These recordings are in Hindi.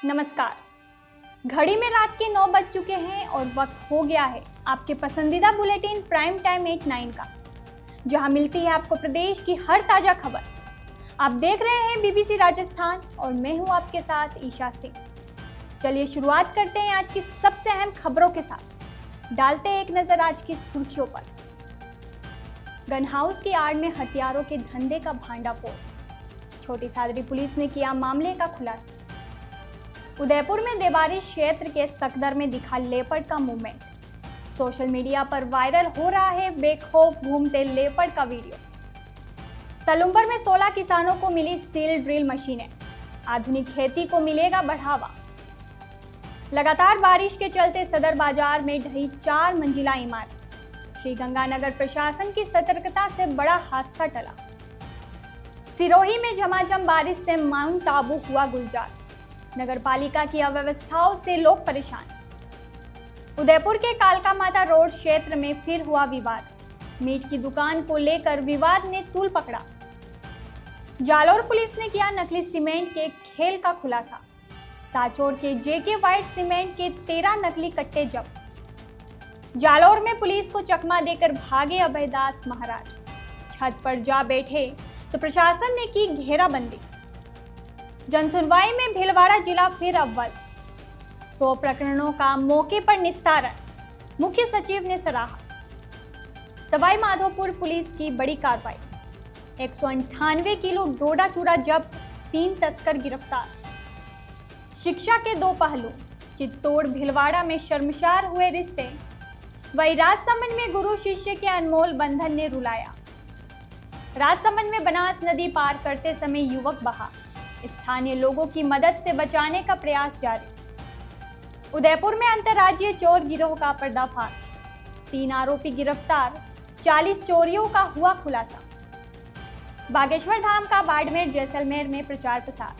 नमस्कार। घड़ी में रात के 9 बज चुके हैं और वक्त हो गया है आपके पसंदीदा बुलेटिन प्राइम टाइम 8-9 का, जहां मिलती है आपको प्रदेश की हर ताजा खबर। आप देख रहे हैं बीबीसी राजस्थान और मैं हूं आपके साथ ईशा सिंह। चलिए शुरुआत करते हैं आज की सबसे अहम खबरों के साथ। डालते हैं एक नजर आज की सुर्खियों पर। गन हाउस की आड़ में हथियारों के धंधे का भांडाफोड़, छोटी सादरी पुलिस ने किया मामले का खुलासा। उदयपुर में देवारी क्षेत्र के सकदर में दिखा लेपर्ड का मूवमेंट, सोशल मीडिया पर वायरल हो रहा है बेखौफ घूमते लेपर्ड का वीडियो। सलुम्बर में 16 किसानों को मिली सील ड्रिल मशीनें, आधुनिक खेती को मिलेगा बढ़ावा। लगातार बारिश के चलते सदर बाजार में ढही 4 मंजिला इमारत, श्रीगंगानगर प्रशासन की सतर्कता से बड़ा हादसा टला। सिरोही में झमाझम बारिश से माउंट आबू हुआ गुलजार, नगरपालिका की अव्यवस्थाओं से लोग परेशान। उदयपुर के कालका माता रोड क्षेत्र में फिर हुआ विवाद, मीट की दुकान को लेकर विवाद ने तूल पकड़ा। जालौर पुलिस ने किया नकली सीमेंट के खेल का खुलासा, साचौर के जेके वाइट सीमेंट के 13 नकली कट्टे जब्त। जालौर में पुलिस को चकमा देकर भागे अभयदास महाराज, छत पर जा बैठे तो प्रशासन ने की घेराबंदी। जनसुनवाई में भीलवाड़ा जिला फिर अव्वल, 100 प्रकरणों का मौके पर निस्तारण, मुख्य सचिव ने सराहा। सवाई माधोपुर पुलिस की बड़ी कार्रवाई, 198 किलो डोडा चूरा जब्त, 3 तस्कर गिरफ्तार। शिक्षा के 2 पहलू, चित्तौड़ भीलवाड़ा में शर्मसार हुए रिश्ते, वही राजसमंद में गुरु शिष्य के अनमोल बंधन ने रुलाया। राजसमंद में बनास नदी पार करते समय युवक बहा, स्थानीय लोगों की मदद से बचाने का प्रयास जारी। उदयपुर में अंतर्राज्यीय चोर गिरोह का पर्दाफाश, 3 आरोपी गिरफ्तार, 40 चोरियों का हुआ खुलासा। बागेश्वर धाम का बाड़मेर जैसलमेर में प्रचार प्रसार,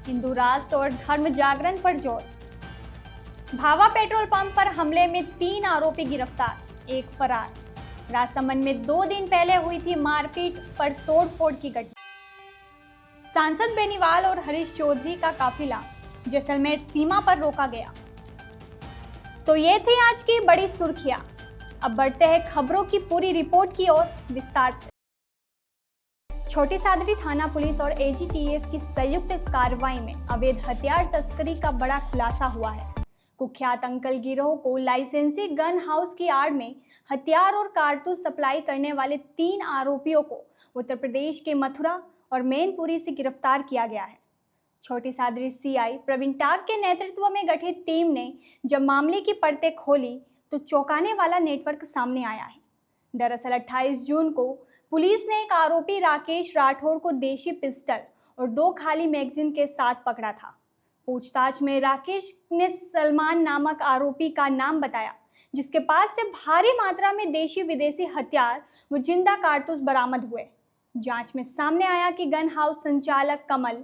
हिंदू राष्ट्र और धर्म जागरण पर जोर। भावा पेट्रोल पंप पर हमले में 3 आरोपी गिरफ्तार, 1 फरार। राजसमंद में 2 दिन पहले हुई थी मारपीट पर तोड़फोड़ की घटना। सांसद बेनीवाल और हरीश चौधरी का काफिला जैसलमेर सीमा पर रोका गया। तो ये थी आज की बड़ी सुर्खियां। अब बढ़ते हैं खबरों की पूरी रिपोर्ट की ओर विस्तार से। छोटी सादरी थाना पुलिस और एजीटीएफ की संयुक्त कार्रवाई में अवैध हथियार तस्करी का बड़ा खुलासा हुआ है। कुख्यात अंकल गिरोह को लाइसेंसी गन हाउस की आड़ में हथियार और कारतूस सप्लाई करने वाले 3 आरोपियों को उत्तर प्रदेश के मथुरा और मैनपुरी से गिरफ्तार किया गया है। छोटी सादरी सीआई प्रवीण टाग के नेतृत्व में गठित टीम ने जब मामले की परतें खोली तो चौंकाने वाला नेटवर्क सामने आया है। दरअसल 28 जून को पुलिस ने एक आरोपी राकेश राठौर को देशी पिस्टल और 2 खाली मैगजीन के साथ पकड़ा था। पूछताछ में राकेश ने सलमान नामक आरोपी का नाम बताया, जिसके पास से भारी मात्रा में देशी विदेशी हथियार व जिंदा कारतूस बरामद हुए। जांच में सामने आया कि गन हाउस संचालक कमल,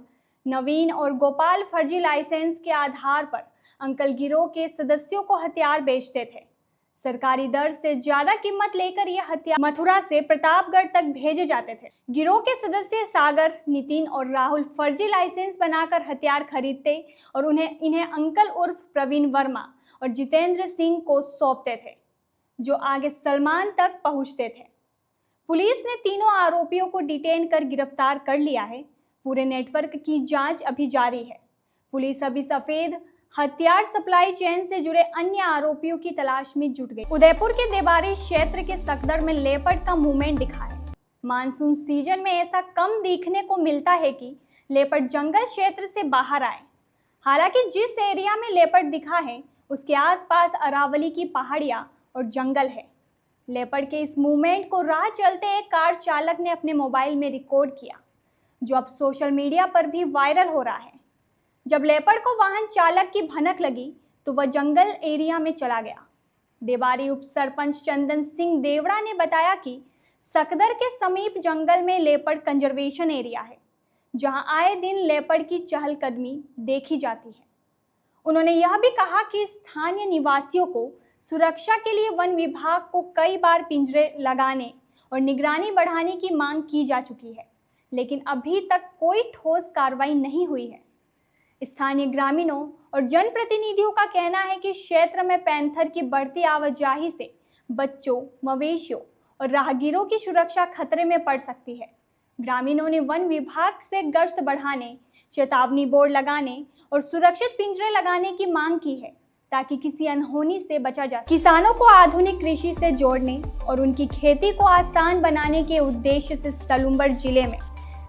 नवीन और गोपाल फर्जी लाइसेंस के आधार पर अंकल गिरोह के सदस्यों को हथियार बेचते थे। सरकारी दर से ज्यादा कीमत लेकर यह हथियार मथुरा से प्रतापगढ़ तक भेजे जाते थे। गिरोह के सदस्य सागर, नितिन और राहुल फर्जी लाइसेंस बनाकर हथियार खरीदते और इन्हें अंकल उर्फ प्रवीण वर्मा और जितेंद्र सिंह को सौंपते थे, जो आगे सलमान तक पहुंचते थे। पुलिस ने तीनों आरोपियों को डिटेन कर गिरफ्तार कर लिया है। पूरे नेटवर्क की जांच अभी जारी है। पुलिस अभी सफेद हथियार सप्लाई चेन से जुड़े अन्य आरोपियों की तलाश में जुट गई। उदयपुर के देवारी क्षेत्र के सकदर में लेपर्ड का मूवमेंट दिखा है। मानसून सीजन में ऐसा कम देखने को मिलता है कि लेपर्ड जंगल क्षेत्र से बाहर आए। हालांकि जिस एरिया में लेपर्ड दिखा है उसके आसपास अरावली की पहाड़ियां और जंगल है। लेपर्ड के इस मूवमेंट को राह चलते एक कार चालक ने अपने मोबाइल में रिकॉर्ड किया, जो अब सोशल मीडिया पर भी वायरल हो रहा है। जब लेपर्ड को वाहन चालक की भनक लगी तो वह जंगल एरिया में चला गया। देवारी उप सरपंच चंदन सिंह देवड़ा ने बताया कि सकदर के समीप जंगल में लेपर्ड कंजर्वेशन एरिया है, जहां आए दिन लेपर्ड की चहलकदमी देखी जाती है। उन्होंने यह भी कहा कि स्थानीय निवासियों को सुरक्षा के लिए वन विभाग को कई बार पिंजरे लगाने और निगरानी बढ़ाने की मांग की जा चुकी है, लेकिन अभी तक कोई ठोस कार्रवाई नहीं हुई है। स्थानीय ग्रामीणों और जनप्रतिनिधियों का कहना है कि क्षेत्र में पैंथर की बढ़ती आवाजाही से बच्चों, मवेशियों और राहगीरों की सुरक्षा खतरे में पड़ सकती है। ग्रामीणों ने वन विभाग से गश्त बढ़ाने, चेतावनी बोर्ड लगाने और सुरक्षित पिंजरे लगाने की मांग की है ताकि किसी अनहोनी से बचा जा सके। किसानों को आधुनिक कृषि से जोड़ने और उनकी खेती को आसान बनाने के उद्देश्य से सलूम्बर जिले में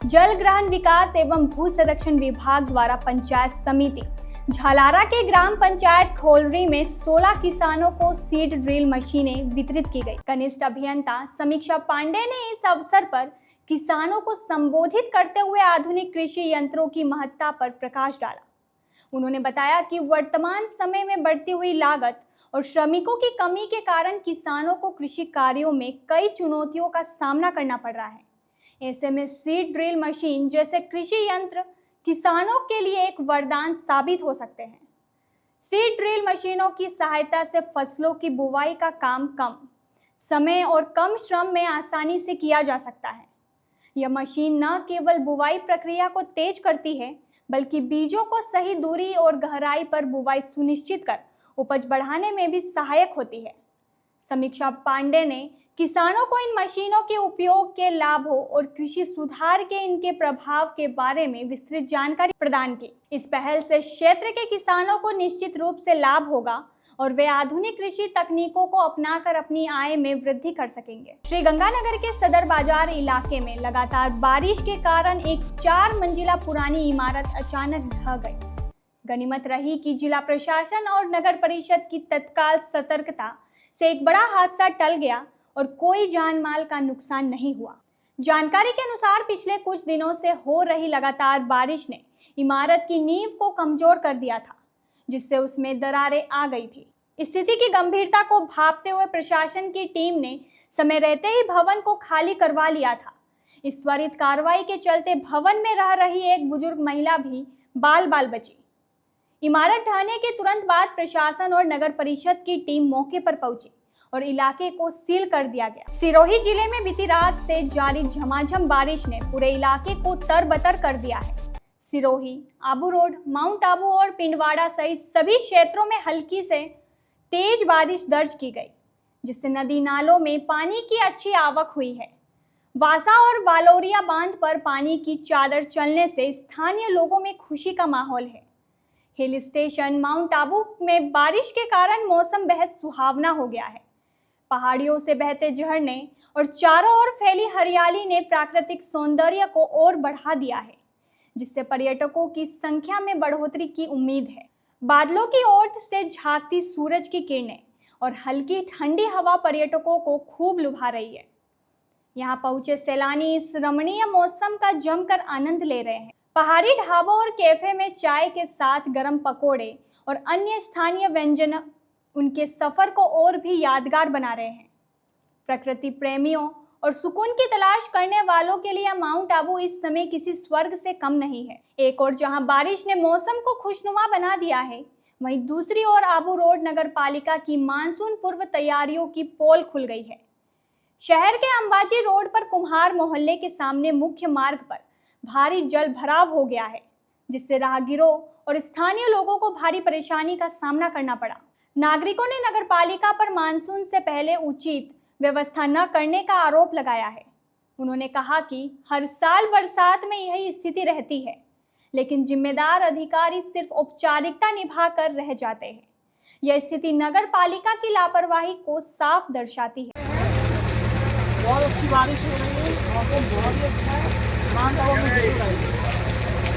जल ग्रहण विकास एवं भू संरक्षण विभाग द्वारा पंचायत समिति झालारा के ग्राम पंचायत खोलरी में 16 किसानों को सीड ड्रिल मशीनें वितरित की गई। कनिष्ठ अभियंता समीक्षा पांडे ने इस अवसर पर किसानों को संबोधित करते हुए आधुनिक कृषि यंत्रों की महत्ता पर प्रकाश डाला। उन्होंने बताया कि वर्तमान समय में बढ़ती हुई लागत और श्रमिकों की कमी के कारण किसानों को कृषि कार्यों में कई चुनौतियों का सामना करना पड़ रहा है। ऐसे में सीड ड्रिल मशीन जैसे कृषि यंत्र किसानों के लिए एक वरदान साबित हो सकते हैं। सीड ड्रिल मशीनों की सहायता से फसलों की बुवाई का काम कम समय और कम श्रम में आसानी से किया जा सकता है। यह मशीन न केवल बुवाई प्रक्रिया को तेज करती है, बल्कि बीजों को सही दूरी और गहराई पर बुवाई सुनिश्चित कर उपज बढ़ाने में भी सहायक होती है। समीक्षा पांडे ने किसानों को इन मशीनों के उपयोग के लाभों और कृषि सुधार के इनके प्रभाव के बारे में विस्तृत जानकारी प्रदान की। इस पहल से क्षेत्र के किसानों को निश्चित रूप से लाभ होगा और वे आधुनिक कृषि तकनीकों को अपनाकर अपनी आय में वृद्धि कर सकेंगे। श्रीगंगानगर के सदर बाजार इलाके में लगातार बारिश के कारण एक 4 मंजिला पुरानी इमारत अचानक ढह गई। गनीमत रही कि जिला प्रशासन और नगर परिषद की तत्काल सतर्कता से एक बड़ा हादसा टल गया और कोई जान माल का नुकसान नहीं हुआ। जानकारी के अनुसार पिछले कुछ दिनों से हो रही लगातार बारिश ने इमारत की नींव को कमजोर कर दिया था, जिससे उसमें दरारें आ गई थी। स्थिति की गंभीरता को भांपते हुए प्रशासन की टीम ने समय रहते ही भवन को खाली करवा लिया था। इस त्वरित कार्रवाई के चलते भवन में रह रही एक बुजुर्ग महिला भी बाल बाल बची। इमारत ढहने के तुरंत बाद प्रशासन और नगर परिषद की टीम मौके पर पहुंची और इलाके को सील कर दिया गया। सिरोही जिले में बीती रात से जारी झमाझम बारिश ने पूरे इलाके को तरबतर कर दिया है। सिरोही, आबू रोड, माउंट आबू और पिंडवाड़ा सहित सभी क्षेत्रों में हल्की से तेज बारिश दर्ज की गई, जिससे नदी नालों में पानी की अच्छी आवक हुई है। वासा और वालोरिया बांध पर पानी की चादर चलने से स्थानीय लोगों में खुशी का माहौल है। हिल स्टेशन माउंट आबू में बारिश के कारण मौसम बेहद सुहावना हो गया है। पहाड़ियों से बहते झरने और चारों ओर फैली हरियाली ने प्राकृतिक सौंदर्य को और बढ़ा दिया है, जिससे पर्यटकों की संख्या में बढ़ोतरी की उम्मीद है। बादलों की ओट से झांकती सूरज की किरणें और हल्की ठंडी हवा पर्यटकों को खूब लुभा रही है। यहाँ पहुंचे सैलानी इस रमणीय मौसम का जमकर आनंद ले रहे हैं। पहाड़ी ढाबों और कैफे में चाय के साथ गर्म पकोड़े और अन्य स्थानीय व्यंजन उनके सफर को और भी यादगार बना रहे हैं। प्रकृति प्रेमियों और सुकून की तलाश करने वालों के लिए माउंट आबू इस समय किसी स्वर्ग से कम नहीं है। एक और जहां बारिश ने मौसम को खुशनुमा बना दिया है, वहीं दूसरी ओर आबू रोड नगर पालिका की मानसून पूर्व तैयारियों की पोल खुल गई है। शहर के अंबाजी रोड पर कुम्हार मोहल्ले के सामने मुख्य मार्ग पर भारी जल भराव हो गया है, जिससे राहगीरों और स्थानीय लोगों को भारी परेशानी का सामना करना पड़ा। नागरिकों ने नगर पालिका पर मानसून से पहले उचित व्यवस्था न करने का आरोप लगाया है। उन्होंने कहा कि हर साल बरसात में यही स्थिति रहती है, लेकिन जिम्मेदार अधिकारी सिर्फ औपचारिकता निभाकर रह जाते हैं। यह स्थिति नगर पालिका की लापरवाही को साफ दर्शाती है। बहुत अच्छी बारिश हो रही है, मौसम बहुत ही अच्छा है। माउंट आबू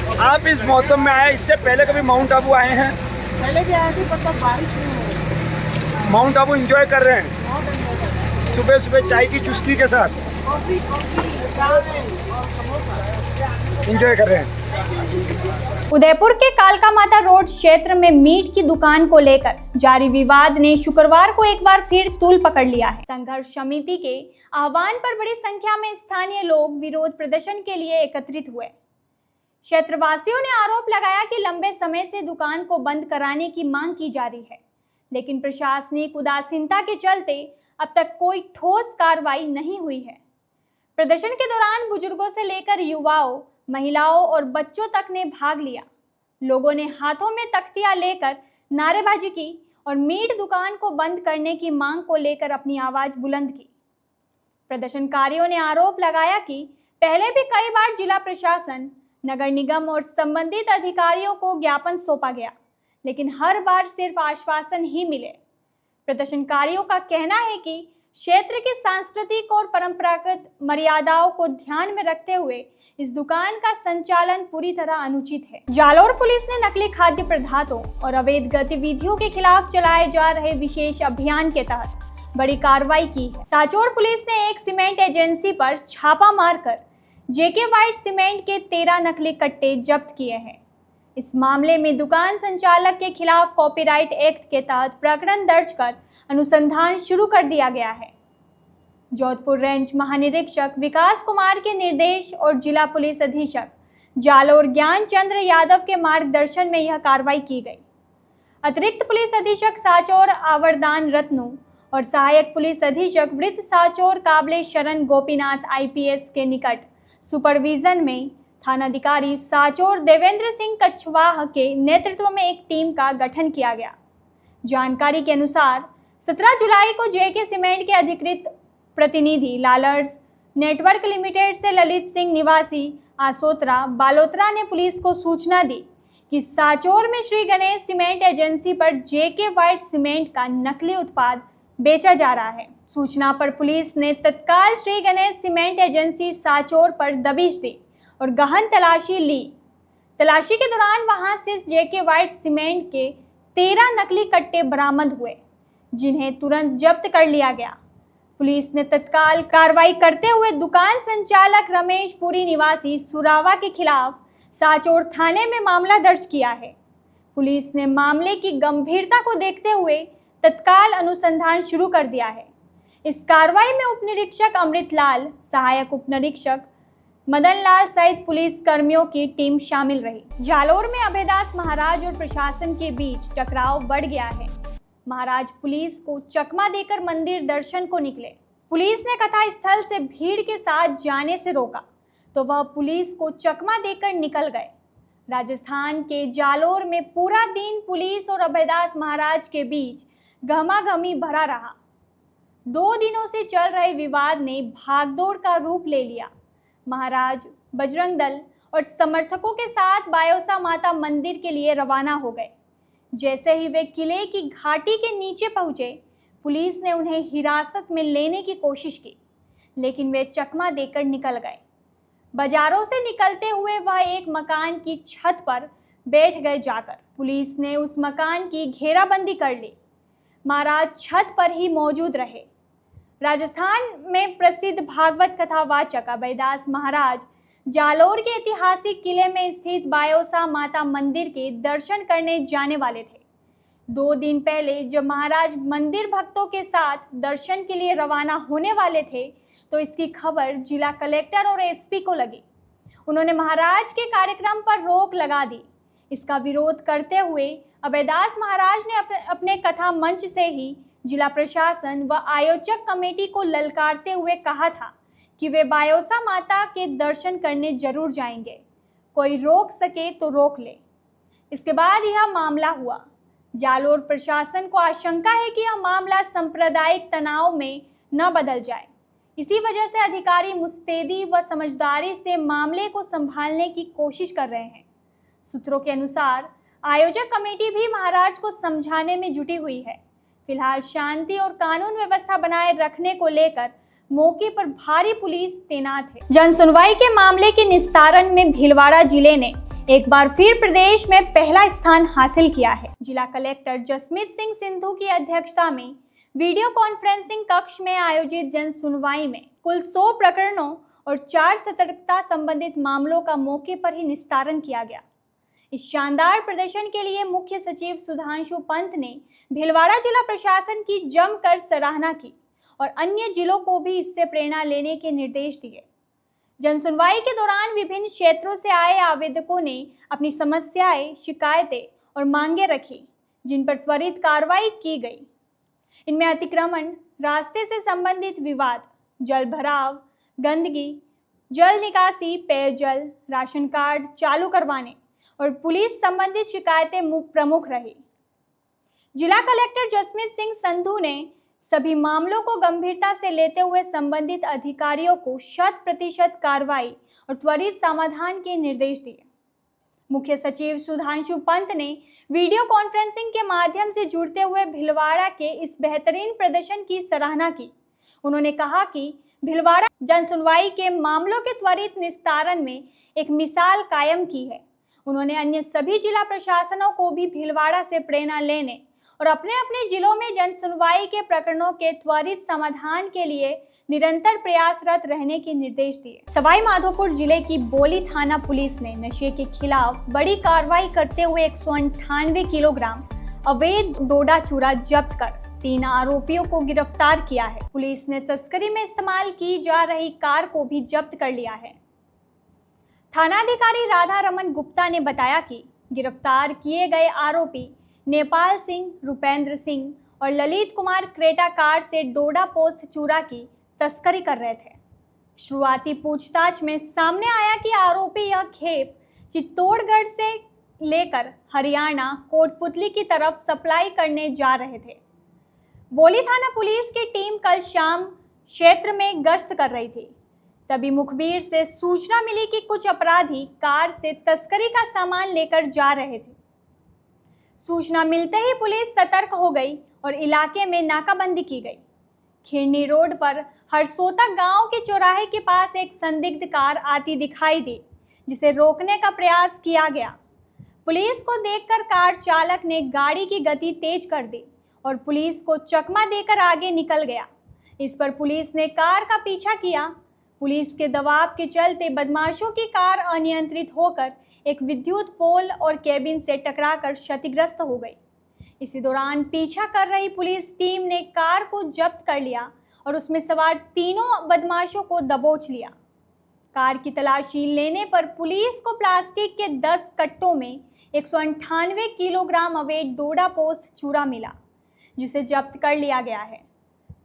में आप इस मौसम में आए, इससे पहले कभी माउंट आबू आए हैं? पहले भी आए थे, पर तब बारिश नहीं हो रही। माउंट आबू एंजॉय कर रहे हैं बहुत एंजॉय कर रहे हैं। सुबह सुबह चाय की चुस्की के साथ कॉफी चाय और समोसा एंजॉय कर रहे हैं। उदयपुर के कालका माता रोड क्षेत्र में मीट की दुकान को लेकर जारी विवाद ने शुक्रवार को एक बार फिर तूल पकड़ लिया है। संघर्ष समिति के आह्वान पर बड़ी संख्या में स्थानीय लोग विरोध प्रदर्शन के लिए एकत्रित हुए। क्षेत्रवासियों ने आरोप लगाया कि लंबे समय से दुकान को बंद कराने की मांग की जा रही है, लेकिन प्रशासनिक उदासीनता के चलते अब तक कोई ठोस कार्रवाई नहीं हुई है। प्रदर्शन के दौरान बुजुर्गों से लेकर युवाओं, महिलाओं और बच्चों तक ने भाग लिया। लोगों ने हाथों में तख्तियां लेकर नारेबाजी की और मीट दुकान को बंद करने की मांग को लेकर अपनी आवाज बुलंद की। प्रदर्शनकारियों ने आरोप लगाया कि पहले भी कई बार जिला प्रशासन, नगर निगम और संबंधित अधिकारियों को ज्ञापन सौंपा गया, लेकिन हर बार सिर्फ आश्वासन ही मिले। प्रदर्शनकारियों का कहना है कि क्षेत्र की सांस्कृतिक और परंपरागत मर्यादाओं को ध्यान में रखते हुए इस दुकान का संचालन पूरी तरह अनुचित है। जालोर पुलिस ने नकली खाद्य पदार्थों और अवैध गतिविधियों के खिलाफ चलाए जा रहे विशेष अभियान के तहत बड़ी कार्रवाई की है। सांचौर पुलिस ने एक सीमेंट एजेंसी पर छापा मारकर जेके व्हाइट सीमेंट के 13 नकली कट्टे जब्त किए हैं। इस मामले में दुकान संचालक के खिलाफ कॉपीराइट एक्ट के तहत प्रकरण दर्ज कर अनुसंधान शुरू कर दिया गया है। जोधपुर रेंज महानिरीक्षक विकास कुमार के निर्देश और जिला पुलिस अधीक्षक जालोर ज्ञान चंद्र यादव के मार्गदर्शन में यह कार्रवाई की गई। अतिरिक्त पुलिस अधीक्षक सांचौर आवर्दान रत्नू और सहायक पुलिस अधीक्षक वृत्त सांचौर काबले शरण गोपीनाथ आईपीएस के निकट सुपरविजन में थानाधिकारी सांचौर देवेंद्र सिंह कछवाह के नेतृत्व में एक टीम का गठन किया गया। जानकारी के अनुसार 17 जुलाई को जेके सीमेंट के अधिकृत प्रतिनिधि लालर्स नेटवर्क लिमिटेड से ललित सिंह निवासी आसोत्रा बालोत्रा ने पुलिस को सूचना दी कि सांचौर में श्री गणेश सीमेंट एजेंसी पर जेके व्हाइट सीमेंट का नकली उत्पाद बेचा जा रहा है। सूचना पर पुलिस ने तत्काल श्री गणेश सीमेंट एजेंसी सांचौर पर दबिश दी और गहन तलाशी ली। तलाशी के दौरान वहां से जेके व्हाइट सीमेंट के 13 नकली कट्टे बरामद हुए, जिन्हें तुरंत जब्त कर लिया गया। पुलिस ने तत्काल कार्रवाई करते हुए दुकान संचालक रमेश पुरी निवासी सुरावा के खिलाफ सांचौर थाने में मामला दर्ज किया है। पुलिस ने मामले की गंभीरता को देखते हुए तत्काल अनुसंधान शुरू कर दिया है। इस कार्रवाई में उपनिरीक्षक अमृतलाल, सहायक उपनिरीक्षक मदन लाल सहित पुलिस कर्मियों की टीम शामिल रही। जालोर में अभयदास महाराज और प्रशासन के बीच टकराव बढ़ गया है। महाराज पुलिस को चकमा देकर मंदिर दर्शन को निकले। पुलिस ने कथा स्थल से भीड़ के साथ जाने से रोका तो वह पुलिस को चकमा देकर निकल गए। राजस्थान के जालोर में पूरा दिन पुलिस और अभयदास महाराज के बीच गहमागहमी भरा रहा। 2 दिनों से चल रहे विवाद ने भागदौड़ का रूप ले लिया। महाराज बजरंग दल और समर्थकों के साथ बायोसा माता मंदिर के लिए रवाना हो गए। जैसे ही वे किले की घाटी के नीचे पहुंचे, पुलिस ने उन्हें हिरासत में लेने की कोशिश की, लेकिन वे चकमा देकर निकल गए। बाजारों से निकलते हुए वह एक मकान की छत पर बैठ गए। जाकर पुलिस ने उस मकान की घेराबंदी कर ली। महाराज छत पर ही मौजूद रहे। राजस्थान में प्रसिद्ध भागवत कथावाचक अभयदास महाराज जालोर के ऐतिहासिक किले में स्थित बायोसा माता मंदिर के दर्शन करने जाने वाले थे। 2 दिन पहले जब महाराज मंदिर भक्तों के साथ दर्शन के लिए रवाना होने वाले थे तो इसकी खबर जिला कलेक्टर और एसपी को लगी। उन्होंने महाराज के कार्यक्रम पर रोक लगा दी। इसका विरोध करते हुए अभयदास महाराज ने अपने कथा मंच से ही जिला प्रशासन व आयोजक कमेटी को ललकारते हुए कहा था कि वे बायोसा माता के दर्शन करने जरूर जाएंगे, कोई रोक सके तो रोक ले। इसके बाद यह मामला हुआ। जालोर प्रशासन को आशंका है कि यह मामला सांप्रदायिक तनाव में न बदल जाए। इसी वजह से अधिकारी मुस्तैदी व समझदारी से मामले को संभालने की कोशिश कर रहे हैं। सूत्रों के अनुसार आयोजक कमेटी भी महाराज को समझाने में जुटी हुई है। फिलहाल शांति और कानून व्यवस्था बनाए रखने को लेकर मौके पर भारी पुलिस तैनात है। जन सुनवाई के मामले के निस्तारण में भीलवाड़ा जिले ने एक बार फिर प्रदेश में पहला स्थान हासिल किया है। जिला कलेक्टर जसमीत सिंह सिंधु की अध्यक्षता में वीडियो कॉन्फ्रेंसिंग कक्ष में आयोजित जन सुनवाई में कुल 100 प्रकरणों और 4 सतर्कता संबंधित मामलों का मौके पर ही निस्तारण किया गया। इस शानदार प्रदर्शन के लिए मुख्य सचिव सुधांशु पंत ने भीलवाड़ा जिला प्रशासन की जमकर सराहना की और अन्य जिलों को भी इससे प्रेरणा लेने के निर्देश दिए। जन सुनवाई के दौरान विभिन्न क्षेत्रों से आए आवेदकों ने अपनी समस्याएं, शिकायतें और मांगे रखी, जिन पर त्वरित कार्रवाई की गई। इनमें अतिक्रमण, रास्ते से संबंधित विवाद, जल भराव, गंदगी, जल निकासी, पेयजल, राशन कार्ड चालू करवाने, और पुलिस संबंधित शिकायतें प्रमुख रही। जिला कलेक्टर जसमीत सिंह संधू ने सभी मामलों को गंभीरता से लेते हुए संबंधित अधिकारियों को 100% कार्रवाई और त्वरित समाधान के निर्देश दिए। मुख्य सचिव सुधांशु पंत ने वीडियो कॉन्फ्रेंसिंग के माध्यम से जुड़ते हुए भीलवाड़ा के इस बेहतरीन प्रदर्शन की सराहना की। उन्होंने कहा कि भीलवाड़ा जन सुनवाई के मामलों के त्वरित निस्तारण में एक मिसाल कायम की है। उन्होंने अन्य सभी जिला प्रशासनों को भी भीलवाड़ा से प्रेरणा लेने और अपने अपने जिलों में जन सुनवाई के प्रकरणों के त्वरित समाधान के लिए निरंतर प्रयासरत रहने के निर्देश दिए। सवाई माधोपुर जिले की बोली थाना पुलिस ने नशे के खिलाफ बड़ी कार्रवाई करते हुए 198 किलोग्राम अवैध डोडा चूरा जब्त कर 3 आरोपियों को गिरफ्तार किया है। पुलिस ने तस्करी में इस्तेमाल की जा रही कार को भी जब्त कर लिया है। थानाधिकारी राधा रमन गुप्ता ने बताया कि गिरफ्तार किए गए आरोपी नेपाल सिंह, रुपेंद्र सिंह और ललित कुमार क्रेटा कार से डोडा पोस्त चूरा की तस्करी कर रहे थे। शुरुआती पूछताछ में सामने आया कि आरोपी यह खेप चित्तौड़गढ़ से लेकर हरियाणा कोटपुतली की तरफ सप्लाई करने जा रहे थे। बोली थाना पुलिस की टीम कल शाम क्षेत्र में गश्त कर रही थी, तभी मुखबिर से सूचना मिली कि कुछ अपराधी कार से तस्करी का सामान लेकर जा रहे थे। सूचना मिलते ही पुलिस सतर्क हो गई और इलाके में नाकाबंदी की गई। खिरनी रोड पर हरसोता गांव के चौराहे के पास एक संदिग्ध कार आती दिखाई दी, जिसे रोकने का प्रयास किया गया। पुलिस को देखकर कार चालक ने गाड़ी की गति तेज कर दी और पुलिस को चकमा देकर आगे निकल गया। इस पर पुलिस ने कार का पीछा किया। पुलिस के दबाव के चलते बदमाशों की कार अनियंत्रित होकर एक विद्युत पोल और केबिन से टकराकर क्षतिग्रस्त हो गई। इसी दौरान पीछा कर रही पुलिस टीम ने कार को जब्त कर लिया और उसमें सवार 3 बदमाशों को दबोच लिया। कार की तलाशी लेने पर पुलिस को प्लास्टिक के 10 कट्टों में 198 किलोग्राम अवैध डोडा पोस्त चूरा मिला, जिसे जब्त कर लिया गया है।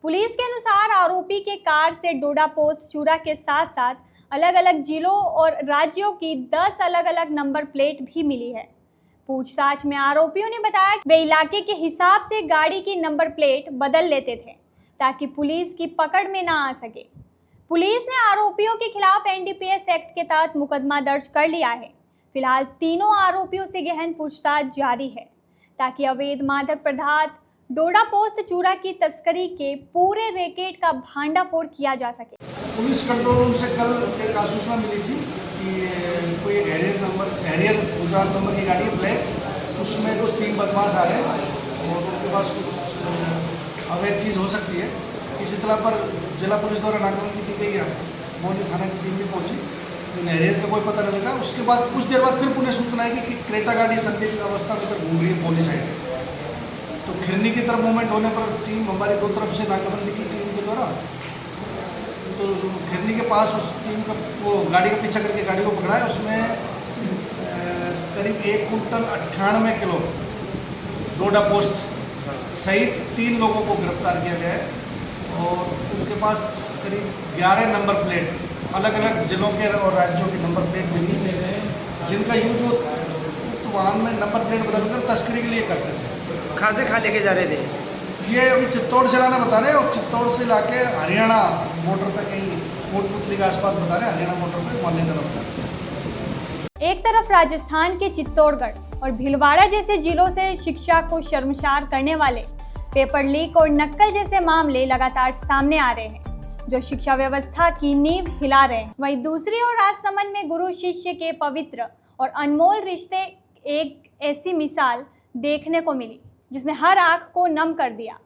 पुलिस के अनुसार आरोपी के कार से डोडा पोस्त चूरा के साथ साथ अलग अलग जिलों और राज्यों की 10 अलग अलग नंबर प्लेट भी मिली है। पूछताछ में आरोपियों ने बताया कि वे इलाके के हिसाब से गाड़ी की नंबर प्लेट बदल लेते थे ताकि पुलिस की पकड़ में ना आ सके। पुलिस ने आरोपियों के खिलाफ एनडीपीएस एक्ट के तहत मुकदमा दर्ज कर लिया है। फिलहाल तीनों आरोपियों से गहन पूछताछ जारी है ताकि अवैध मादक पदार्थ डोडा पोस्त चूरा की तस्करी के पूरे रैकेट का भांडाफोड़ किया जा सके। पुलिस कंट्रोल रूम से कल एक सूचना मिली थी कि कोई एक हैरियर गुजरात नंबर की गाड़ी है ब्लैक, उसमें कुछ 3 बदमाश आ रहे हैं और उनके पास कुछ अवैध चीज़ हो सकती है। इसी तरह पर जिला पुलिस द्वारा नाकाबंदी की गई है। बोली थाना की टीम भी पहुंची, लेकिन हैरियर का कोई पता नहीं लगा। उसके बाद कुछ देर बाद फिर पुलिस सूचना आई कि क्रेटा गाड़ी संदिग्ध अवस्था में इधर घूम रही है बोली साइड। तो खिरनी की तरफ मूवमेंट होने पर टीम हमारी 2 तरफ से नाकाबंदी की टीम के द्वारा, तो खिरनी के पास उस टीम का वो गाड़ी का पीछा करके गाड़ी को पकड़ा है। उसमें करीब 1 कुंटल 98 किलो डोडा पोस्त सहित 3 लोगों को गिरफ्तार किया गया है और उनके पास करीब 11 नंबर प्लेट अलग अलग जिलों के और राज्यों की नंबर प्लेट मिली, जिनका यूज वो वाहन में नंबर प्लेट बदलकर तस्करी के लिए करते थे। कहाँ से खा लेके जा रहे थे? ये अभी चित्तौड़ से लाना बता रहे हैं और चित्तौड़ से लाके हरियाणा बॉर्डर पे कहीं कोटपुतली के आसपास बता रहे हैं, हरियाणा बॉर्डर पे मालने तरफ। एक तरफ राजस्थान के चित्तौड़गढ़ और भीलवाड़ा जैसे जिलों से शिक्षा को शर्मसार करने वाले पेपर लीक और नक्कल जैसे मामले लगातार सामने आ रहे हैं, जो शिक्षा व्यवस्था की नींव हिला रहे हैं। वहीं दूसरी ओर राजसमंद में गुरु शिष्य के पवित्र और अनमोल रिश्ते एक ऐसी मिसाल देखने को मिली जिसने हर आंख को नम कर दिया।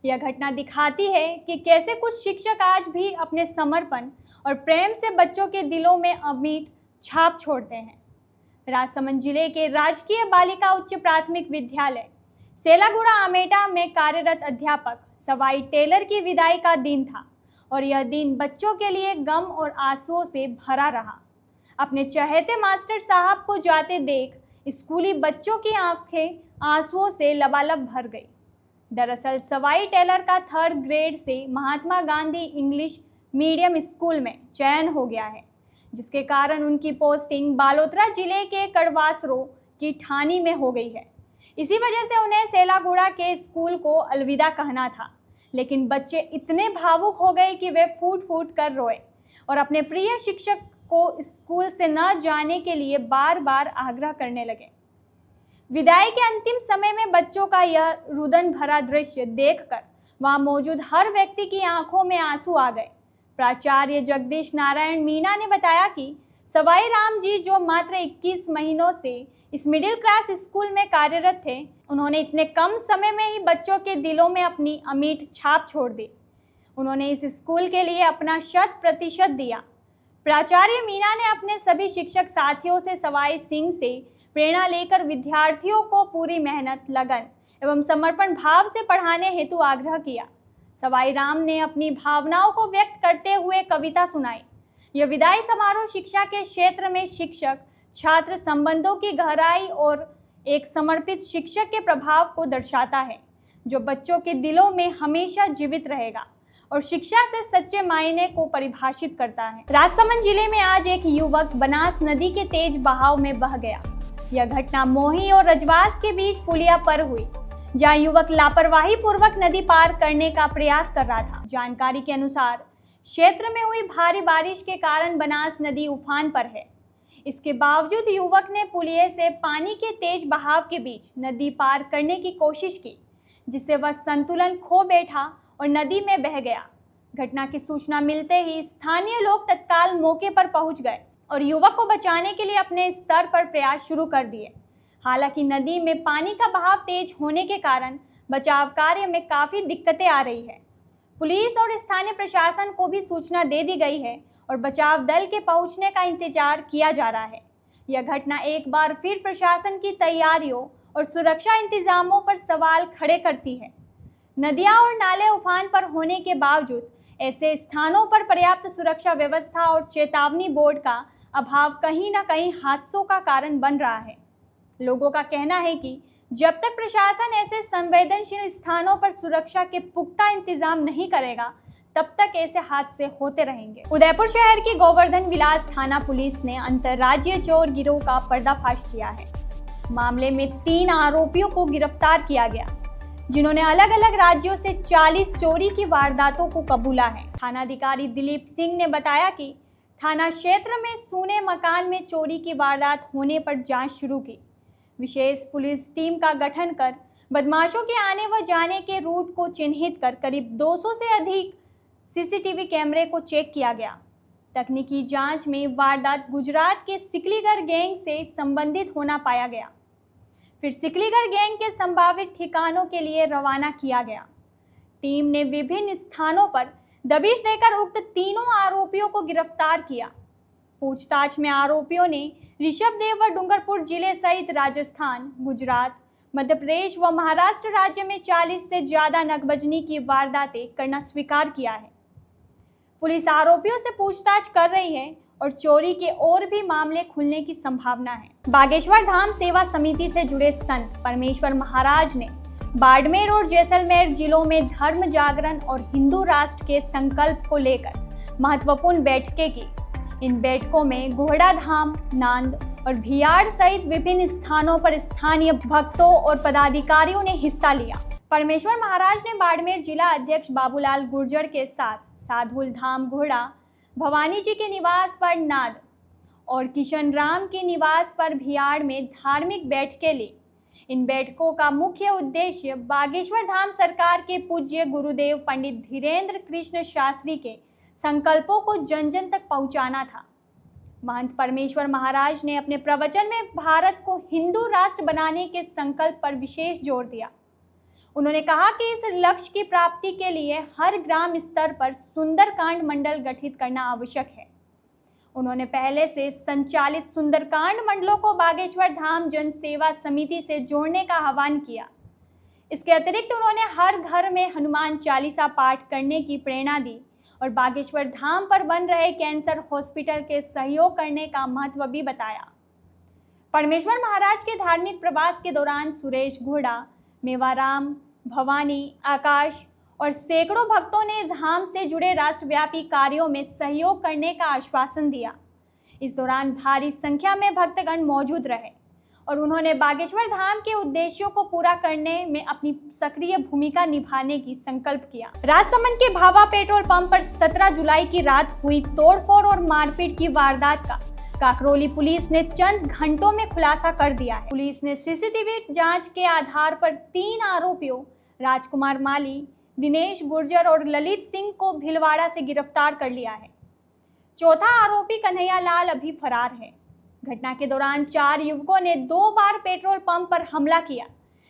यह घटना दिखाती है कि कैसे कुछ शिक्षक आज भी अपने समर्पण और प्रेम से बच्चों के दिलों में अमिट छाप छोड़ते हैं। राजसमंद जिले के राजकीय बालिका उच्च प्राथमिक विद्यालय सेलागुड़ा आमेटा में कार्यरत अध्यापक सवाई टेलर की विदाई का दिन था और यह दिन बच्चों के लिए गम और आंसुओं से भरा रहा। अपने चहेते मास्टर साहब को जाते देख स्कूली बच्चों की आंखें आंसुओं से लबालब भर गई। दरअसल सवाई टेलर का 3rd ग्रेड से Mahatma Gandhi English medium school में चयन हो गया है, जिसके कारण उनकी पोस्टिंग बालोतरा जिले के कड़वासरो की ठानी में हो गई है। इसी वजह से उन्हें सेलागुड़ा के स्कूल को अलविदा कहना था, लेकिन बच्चे इतने भावुक हो गए कि वे फूट फूट कर रोए और अपने प्रिय शिक्षक को स्कूल से न जाने के लिए बार बार आग्रह करने लगे। विदाई के अंतिम समय में बच्चों का यह रुदन भरा दृश्य देखकर वहां मौजूद हर व्यक्ति की आंखों में आंसू आ गए। प्राचार्य जगदीश नारायण मीणा ने बताया कि सवाई राम जी जो मात्र 21 महीनों से इस मिडिल क्लास स्कूल में कार्यरत थे, उन्होंने इतने कम समय में ही बच्चों के दिलों में अपनी अमिट छाप छोड़ दी। उन्होंने इस स्कूल के लिए अपना 100% दिया। प्राचार्य मीणा ने अपने सभी शिक्षक साथियों से सवाई सिंह से प्रेरणा लेकर विद्यार्थियों को पूरी मेहनत, लगन एवं समर्पण भाव से पढ़ाने हेतु आग्रह किया। सवाई राम ने अपनी भावनाओं को व्यक्त करते हुए कविता सुनाई। यह विदाई समारोह शिक्षा के क्षेत्र में शिक्षक छात्र संबंधों की गहराई और एक समर्पित शिक्षक के प्रभाव को दर्शाता है, जो बच्चों के दिलों में हमेशा जीवित रहेगा और शिक्षा से सच्चे मायने को परिभाषित करता है। राजसमंद जिले में आज एक युवक बनास नदी के तेज बहाव में बह गया। यह घटना मोही और रजवास के बीच पुलिया पर हुई, जहां युवक लापरवाही पूर्वक नदी पार करने का प्रयास कर रहा था। जानकारी के अनुसार क्षेत्र में हुई भारी बारिश के कारण बनास नदी उफान पर है। इसके बावजूद युवक ने पुलिये से पानी के तेज बहाव के बीच नदी पार करने की कोशिश की, जिससे वह संतुलन खो बैठा और नदी में बह गया। घटना की सूचना मिलते ही स्थानीय लोग तत्काल मौके पर पहुंच गए और युवक को बचाने के लिए अपने स्तर पर प्रयास शुरू कर दिए। हालांकि नदी में पानी का बहाव तेज होने के कारण बचाव कार्य में काफ़ी दिक्कतें आ रही है। पुलिस और स्थानीय प्रशासन को भी सूचना दे दी गई है और बचाव दल के पहुंचने का इंतजार किया जा रहा है। यह घटना एक बार फिर प्रशासन की तैयारियों और सुरक्षा इंतजामों पर सवाल खड़े करती है। नदियां और नाले उफान पर होने के बावजूद ऐसे स्थानों पर पर्याप्त सुरक्षा व्यवस्था और चेतावनी बोर्ड का अभाव कहीं न कहीं हादसों का कारण बन रहा है। लोगों का कहना है कि जब तक प्रशासन ऐसे संवेदनशील स्थानों पर सुरक्षा के पुख्ता इंतजाम नहीं करेगा, तब तक ऐसे हादसे होते रहेंगे। उदयपुर शहर की गोवर्धन विलास थाना पुलिस ने अंतर्राज्यीय चोर गिरोह का पर्दाफाश किया है। मामले में 3 आरोपियों को गिरफ्तार किया गया, जिन्होंने अलग अलग राज्यों से 40 चोरी की वारदातों को कबूला है। थानाधिकारी दिलीप सिंह ने बताया कि थाना क्षेत्र में सूने मकान में चोरी की वारदात होने पर जांच शुरू की। विशेष पुलिस टीम का गठन कर बदमाशों के आने व जाने के रूट को चिन्हित कर करीब 200 से अधिक सीसीटीवी कैमरे को चेक किया गया। तकनीकी जांच में वारदात गुजरात के सिकलीगर गैंग से संबंधित होना पाया गया। फिर सिकलीगर गैंग के संभावित ठिकानों के लिए रवाना किया गया। टीम ने विभिन्न स्थानों पर दबिश देकर उक्त तीनों आरोपियों को गिरफ्तार किया। पूछताछ में आरोपियों ने ऋषभ देव व डूंगरपुर जिले सहित राजस्थान, गुजरात, मध्य प्रदेश व महाराष्ट्र राज्य में 40 से ज्यादा नकबजनी की वारदातें करना स्वीकार किया है। पुलिस आरोपियों से पूछताछ कर रही है और चोरी के और भी मामले खुलने की संभावना है। बागेश्वर धाम सेवा समिति से जुड़े संत परमेश्वर महाराज ने बाड़मेर और जैसलमेर जिलों में धर्म जागरण और हिंदू राष्ट्र के संकल्प को लेकर महत्वपूर्ण बैठकें की। इन बैठकों में घोड़ा धाम, नांद और भियाड़ सहित विभिन्न स्थानों पर स्थानीय भक्तों और पदाधिकारियों ने हिस्सा लिया। परमेश्वर महाराज ने बाड़मेर जिला अध्यक्ष बाबूलाल गुर्जर के साथ साधुल धाम घोड़ा, भवानी जी के निवास पर नाद और किशन राम के निवास पर भियाड़ में धार्मिक बैठकें ली। इन बैठकों का मुख्य उद्देश्य बागेश्वर धाम सरकार के पूज्य गुरुदेव पंडित धीरेन्द्र कृष्ण शास्त्री के संकल्पों को जन जन तक पहुंचाना था। महंत परमेश्वर महाराज ने अपने प्रवचन में भारत को हिंदू राष्ट्र बनाने के संकल्प पर विशेष जोर दिया। उन्होंने कहा कि इस लक्ष्य की प्राप्ति के लिए हर ग्राम स्तर पर सुंदरकांड मंडल गठित करना आवश्यक है। उन्होंने पहले से संचालित सुंदरकांड मंडलों को बागेश्वर धाम जन सेवा समिति से जोड़ने का आह्वान किया। इसके अतिरिक्त उन्होंने हर घर में हनुमान चालीसा पाठ करने की प्रेरणा दी और बागेश्वर धाम पर बन रहे कैंसर हॉस्पिटल के सहयोग करने का महत्व भी बताया। परमेश्वर महाराज के धार्मिक प्रवास के दौरान सुरेश घोड़ा, मेवाराम, भवानी, आकाश और सैकड़ों भक्तों ने धाम से जुड़े राष्ट्रव्यापी कार्यों में सहयोग करने का आश्वासन दिया। इस दौरान भारी संख्या में भक्तगण मौजूद रहे और उन्होंने बागेश्वर धाम के उद्देश्यों को पूरा करने में अपनी सक्रिय भूमिका निभाने की संकल्प किया। राजसमंद के भावा पेट्रोल पंप पर 17 जुलाई की रात हुई तोड़फोड़ और मारपीट की वारदात का काकरोली पुलिस ने चंद घंटों में खुलासा कर दिया है। पुलिस ने सीसीटीवी जांच के आधार पर 3 आरोपियों राजकुमार माली, दिनेश गुर्जर और ललित सिंह को भीलवाड़ा से गिरफ्तार कर लिया है। चौथा आरोपी कन्हैया लाल अभी फरार है। घटना के दौरान 4 युवकों ने 2 बार पेट्रोल पंप पर हमला किया,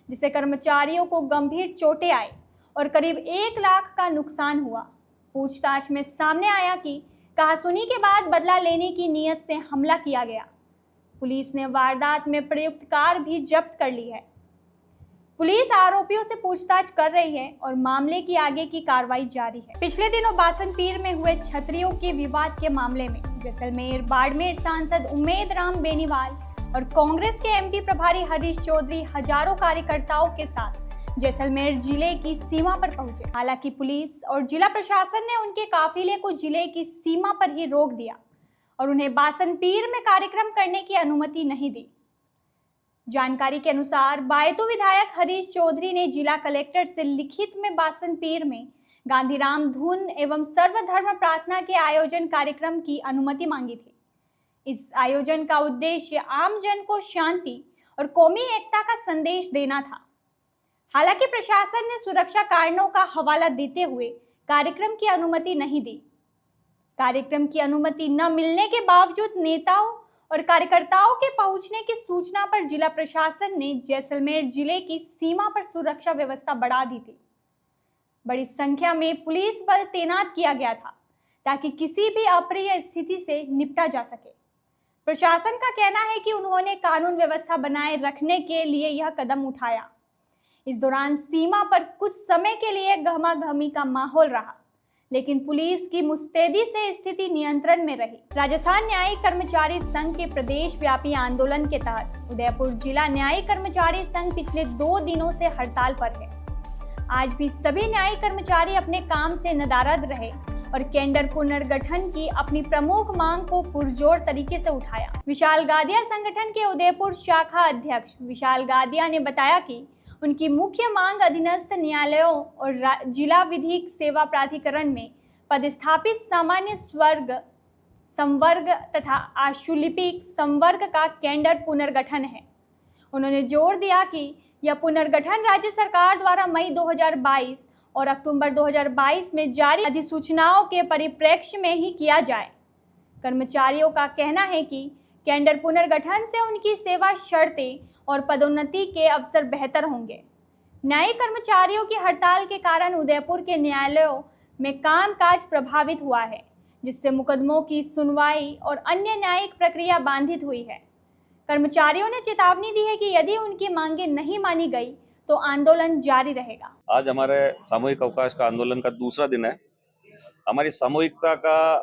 जिससे कर्मचारियों को गंभीर चोटें आई और करीब 1 लाख का नुकसान हुआ। पूछताछ में सामने आया कि कहासुनी के बाद बदला लेने की नीयत से हमला किया गया। पुलिस ने वारदात में प्रयुक्त कार भी जब्त कर ली है। पुलिस आरोपियों से पूछताछ कर रही है और मामले की आगे की कार्रवाई जारी है। पिछले दिनों बासनपीर में हुए छतरियों के विवाद के मामले में जैसलमेर बाड़मेर सांसद उम्मेद राम बेनीवाल और कांग्रेस के एमपी प्रभारी हरीश चौधरी हजारों कार्यकर्ताओं के साथ जैसलमेर जिले की सीमा पर पहुंचे। हालांकि पुलिस और जिला प्रशासन ने उनके काफिले को जिले की सीमा पर ही रोक दिया और उन्हें बासनपीर में कार्यक्रम करने की अनुमति नहीं दी। जानकारी के अनुसार बायतू विधायक हरीश चौधरी ने जिला कलेक्टर से लिखित में बासनपीर में गांधीराम धुन एवं सर्वधर्म प्रार्थना के आयोजन कार्यक्रम की अनुमति मांगी थी। इस आयोजन का उद्देश्य आम जन को शांति और कौमी एकता का संदेश देना था। हालांकि प्रशासन ने सुरक्षा कारणों का हवाला देते हुए कार्यक्रम की अनुमति नहीं दी। कार्यक्रम की अनुमति न मिलने के बावजूद नेताओं और कार्यकर्ताओं के पहुंचने की सूचना पर जिला प्रशासन ने जैसलमेर जिले की सीमा पर सुरक्षा व्यवस्था बढ़ा दी थी। बड़ी संख्या में पुलिस बल तैनात किया गया था ताकि किसी भी अप्रिय स्थिति से निपटा जा सके। प्रशासन का कहना है कि उन्होंने कानून व्यवस्था बनाए रखने के लिए यह कदम उठाया। इस दौरान सीमा पर कुछ समय के लिए गहमागहमी का माहौल रहा, लेकिन पुलिस की मुस्तैदी से स्थिति नियंत्रण में रही। राजस्थान न्यायिक कर्मचारी संघ के प्रदेश व्यापी आंदोलन के तहत उदयपुर जिला न्यायिक कर्मचारी संघ पिछले 2 दिनों से हड़ताल पर है। आज भी सभी न्यायिक कर्मचारी अपने काम से नदारद रहे और केंडर पुनर्गठन की अपनी प्रमुख मांग को पुरजोर तरीके से उठाया। विशाल गादिया संगठन के उदयपुर शाखा अध्यक्ष विशाल गादिया ने बताया कि उनकी मुख्य मांग अधीनस्थ न्यायालयों और जिला विधिक सेवा प्राधिकरण में पदस्थापित सामान्य स्वर्ग संवर्ग तथा आशुलिपिक संवर्ग का केंडर पुनर्गठन है। उन्होंने जोर दिया कि यह पुनर्गठन राज्य सरकार द्वारा मई 2022 और अक्टूबर 2022 में जारी अधिसूचनाओं के परिप्रेक्ष्य में ही किया जाए। कर्मचारियों का कहना है कि केंडर पुनर्गठन से उनकी सेवा शर्तें और पदोन्नति के अवसर बेहतर होंगे। न्यायिक कर्मचारियों की हड़ताल के कारण उदयपुर के न्यायालयों में कामकाज प्रभावित हुआ है, जिससे मुकदमों की सुनवाई और अन्य न्यायिक प्रक्रिया बाधित हुई है। कर्मचारियों ने चेतावनी दी है कि यदि उनकी मांगें नहीं मानी गई तो आंदोलन जारी रहेगा। आज हमारे सामूहिक अवकाश का आंदोलन का दूसरा दिन है। हमारी सामूहिकता का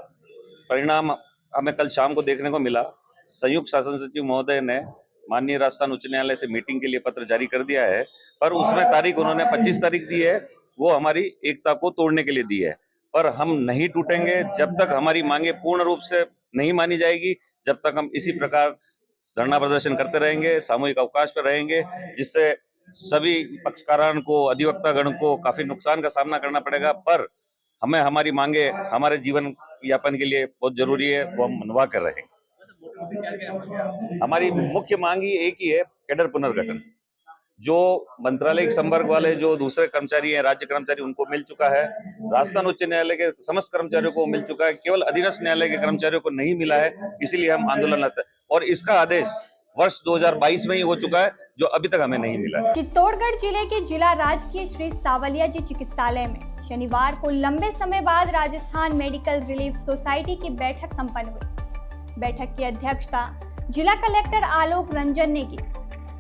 परिणाम हमें कल शाम को देखने को मिला। संयुक्त शासन सचिव महोदय ने माननीय राजस्थान उच्च न्यायालय से मीटिंग के लिए पत्र जारी कर दिया है, पर उसमें तारीख उन्होंने 25 तारीख दी है, वो हमारी एकता को तोड़ने के लिए दी है। पर हम नहीं टूटेंगे जब तक हमारी मांगे पूर्ण रूप से नहीं मानी जाएगी, जब तक हम इसी प्रकार धरना प्रदर्शन करते रहेंगे, सामूहिक अवकाश पर रहेंगे, जिससे सभी पक्षकारों को, अधिवक्तागण को काफी नुकसान का सामना करना पड़ेगा। पर हमें हमारी मांगे हमारे जीवन यापन के लिए बहुत जरूरी है, वो हम मनवा कर रहेंगे। हमारी मुख्य मांग ही एक ही है, केडर पुनर्गठन। जो मंत्रालयिक संवर्ग वाले जो दूसरे कर्मचारी हैं, राज्य कर्मचारी, उनको मिल चुका है। राजस्थान उच्च न्यायालय के समस्त कर्मचारियों को मिल चुका है, केवल अधीनस्थ न्यायालय के कर्मचारियों को नहीं मिला है, इसीलिए हम आंदोलन करते हैं। और इसका आदेश वर्ष 2022 में ही हो चुका है, जो अभी तक हमें नहीं मिला है। चित्तौड़गढ़ जिले के जिला राजकीय श्री सावलिया जी चिकित्सालय में शनिवार को लंबे समय बाद राजस्थान मेडिकल रिलीफ सोसाइटी की बैठक संपन्न हुई। बैठक की अध्यक्षता जिला कलेक्टर आलोक रंजन ने की।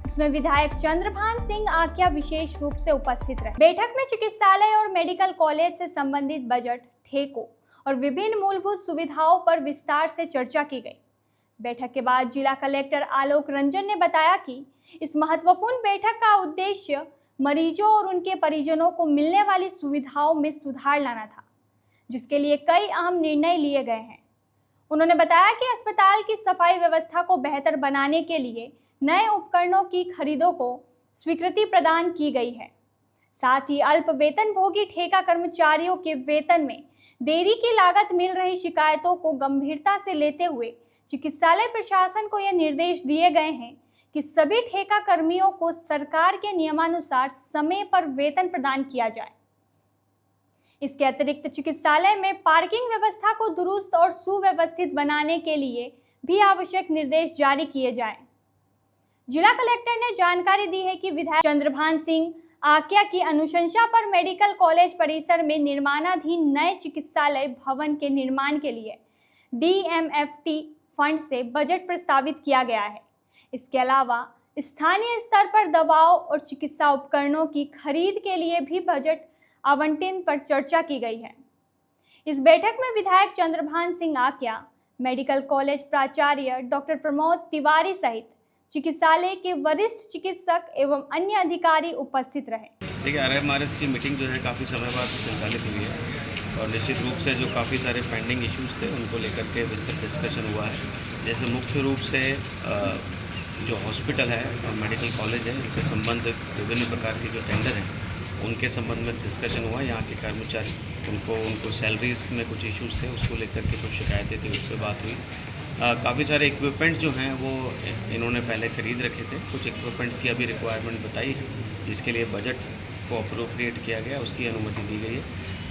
इसमें विधायक चंद्रभान सिंह आक्या विशेष रूप से उपस्थित रहे। बैठक में चिकित्सालय और मेडिकल कॉलेज से संबंधित बजट, ठेकों और विभिन्न मूलभूत सुविधाओं पर विस्तार से चर्चा की गई। बैठक के बाद जिला कलेक्टर आलोक रंजन ने बताया कि इस महत्वपूर्ण बैठक का उद्देश्य मरीजों और उनके परिजनों को मिलने वाली सुविधाओं में सुधार लाना था, जिसके लिए कई अहम निर्णय लिए गए हैं। उन्होंने बताया कि अस्पताल की सफाई व्यवस्था को बेहतर बनाने के लिए नए उपकरणों की खरीदों को स्वीकृति प्रदान की गई है। साथ ही अल्प वेतनभोगी ठेका कर्मचारियों के वेतन में देरी की लागत मिल रही शिकायतों को गंभीरता से लेते हुए चिकित्सालय प्रशासन को यह निर्देश दिए गए हैं कि सभी ठेका कर्मियों को सरकार के नियमानुसार समय पर वेतन प्रदान किया जाए। इसके अतिरिक्त चिकित्सालय में पार्किंग व्यवस्था को दुरुस्त और सुव्यवस्थित बनाने के लिए भी आवश्यक निर्देश जारी किए जाएं। जिला कलेक्टर ने जानकारी दी है कि विधायक चंद्रभान सिंह आक्या की अनुशंसा पर मेडिकल कॉलेज परिसर में निर्माणाधीन नए चिकित्सालय भवन के निर्माण के लिए DMFT फंड से बजट प्रस्तावित किया गया है। इसके अलावा स्थानीय स्तर पर दवाओं और चिकित्सा उपकरणों की खरीद के लिए भी बजट आवंटन पर चर्चा की गई है। इस बैठक में विधायक चंद्रभान सिंह आक्या, मेडिकल कॉलेज प्राचार्य डॉक्टर प्रमोद तिवारी सहित चिकित्सालय के वरिष्ठ चिकित्सक एवं अन्य अधिकारी उपस्थित रहे। देखिए, RMRS की मीटिंग जो है काफ़ी समय बाद संचालित हुई है और निश्चित रूप से जो काफ़ी सारे पेंडिंग इश्यूज थे उनको लेकर के विस्तृत डिस्कशन हुआ है। जैसे मुख्य रूप से जो हॉस्पिटल है और मेडिकल कॉलेज है, इनसे संबंधित विभिन्न प्रकार के जो टेंडर हैं उनके संबंध में डिस्कशन हुआ। यहाँ के कर्मचारी उनको सैलरीज में कुछ इश्यूज थे, उसको लेकर के कुछ शिकायतें थी, उस पर बात हुई। काफ़ी सारे इक्विपमेंट जो हैं वो इन्होंने पहले ख़रीद रखे थे। कुछ इक्विपमेंट्स की अभी रिक्वायरमेंट बताई है, जिसके लिए बजट को अप्रोप्रिएट किया गया, उसकी अनुमति दी गई है।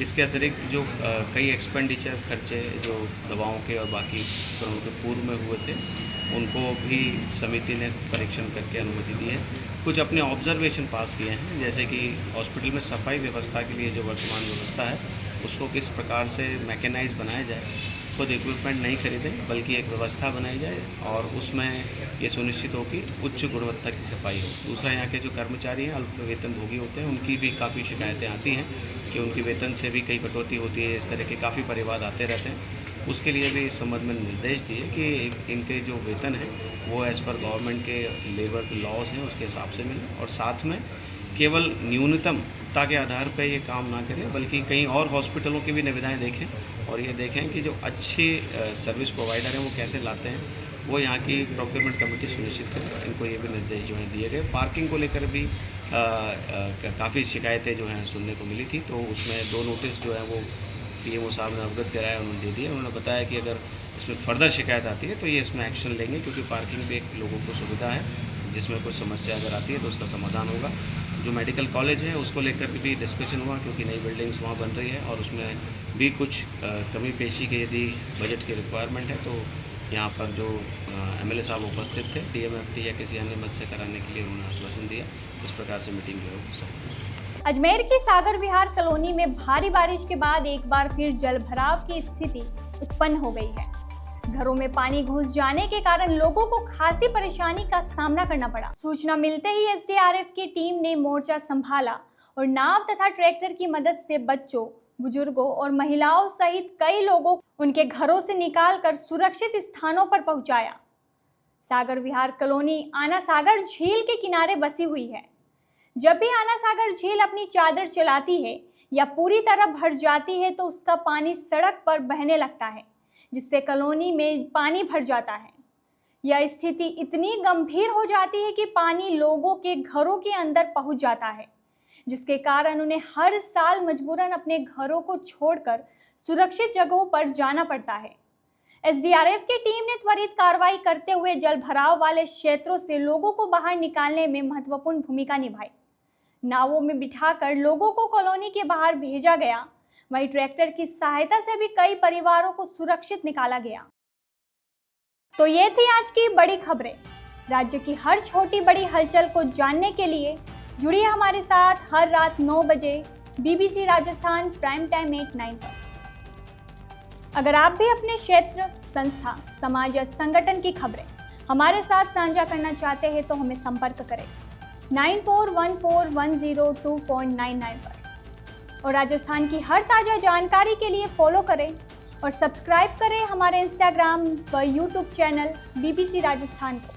इसके अतिरिक्त जो कई एक्सपेंडिचर खर्चे जो दवाओं के और बाकी उपकरणों के पूर्व में हुए थे, उनको भी समिति ने परीक्षण करके अनुमति दी है। कुछ अपने ऑब्जर्वेशन पास किए हैं, जैसे कि हॉस्पिटल में सफाई व्यवस्था के लिए जो वर्तमान व्यवस्था है उसको किस प्रकार से मैकेनाइज बनाया जाए। खुद इक्विपमेंट नहीं खरीदें बल्कि एक व्यवस्था बनाई जाए और उसमें ये सुनिश्चित हो कि उच्च गुणवत्ता की सफाई हो। दूसरा, यहाँ के जो कर्मचारी हैं अल्प वेतनभोगी होते हैं, उनकी भी काफ़ी शिकायतें आती हैं कि उनकी वेतन से भी कई कटौती होती है। इस तरह के काफ़ी परिवाद आते रहते हैं। उसके लिए भी इस संबंध में निर्देश दिए कि इनके जो वेतन है वो एज़ पर गवर्नमेंट के लेबर लॉज हैं उसके हिसाब से मिले और साथ में केवल न्यूनतमता के आधार पर ये काम ना करें बल्कि कई और हॉस्पिटलों की भी निविदाएँ देखें और ये देखें कि जो अच्छे सर्विस प्रोवाइडर हैं वो कैसे लाते हैं, वो यहाँ की प्रोक्योरमेंट कमेटी सुनिश्चित करें। इनको ये भी निर्देश जो हैं दिए गए। पार्किंग को लेकर भी काफ़ी शिकायतें जो हैं सुनने को मिली थी, तो उसमें 2 नोटिस जो है वो PMO साहब ने अवगत कराया, उन्होंने दे दिया। उन्होंने बताया कि अगर इसमें फर्दर शिकायत आती है तो ये इसमें एक्शन लेंगे, क्योंकि पार्किंग भी एक लोगों को सुविधा है, जिसमें कुछ समस्या अगर आती है तो उसका समाधान होगा। जो मेडिकल कॉलेज है उसको लेकर भी डिस्कशन हुआ, क्योंकि नई बिल्डिंग्स वहाँ बन रही है और उसमें भी कुछ कमी पेशी के यदि बजट की रिक्वायरमेंट है तो यहाँ पर जो MLA साहब उपस्थित थे DMFT या किसी अन्य मद से कराने के लिए उन्होंने आश्वासन दिया। इस प्रकार से मीटिंग जो है। अजमेर की सागर विहार कॉलोनी में भारी बारिश के बाद एक बार फिर जल भराव की स्थिति उत्पन्न हो गई है। घरों में पानी घुस जाने के कारण लोगों को खासी परेशानी का सामना करना पड़ा। सूचना मिलते ही SDRF की टीम ने मोर्चा संभाला और नाव तथा ट्रैक्टर की मदद से बच्चों, बुजुर्गों और महिलाओं सहित कई लोगों को उनके घरों से निकालकर सुरक्षित स्थानों पर पहुंचाया। सागर विहार कॉलोनी आना सागर झील के किनारे बसी हुई है। जब भी आना सागर झील अपनी चादर चलाती है या पूरी तरह भर जाती है तो उसका पानी सड़क पर बहने लगता है, जिससे कॉलोनी में पानी भर जाता है। यह स्थिति इतनी गंभीर हो जाती है कि पानी लोगों के घरों के अंदर पहुंच जाता है, जिसके कारण उन्हें हर साल मजबूरन अपने घरों को छोड़कर सुरक्षित जगहों पर जाना पड़ता है। SDRF की टीम ने त्वरित कार्रवाई करते हुए जल भराव वाले क्षेत्रों से लोगों को बाहर निकालने में महत्वपूर्ण भूमिका निभाई। नावों में बिठाकर लोगों को कॉलोनी के बाहर भेजा गया, वहीं ट्रैक्टर की सहायता से भी कई परिवारों को सुरक्षित निकाला गया। तो ये थी आज की बड़ी खबरें। राज्य की हर छोटी बड़ी हलचल को जानने के लिए जुड़िए हमारे साथ हर रात 9 बजे BBC राजस्थान प्राइम टाइम 8-9 पर। अगर आप भी अपने क्षेत्र, संस्था, समाज या संगठन की खबरें हमारे साथ साझा करना चाहते हैं तो हमें संपर्क करें 9414102499 पर। और राजस्थान की हर ताज़ा जानकारी के लिए फॉलो करें और सब्सक्राइब करें हमारे इंस्टाग्राम व यूट्यूब चैनल BBC राजस्थान को।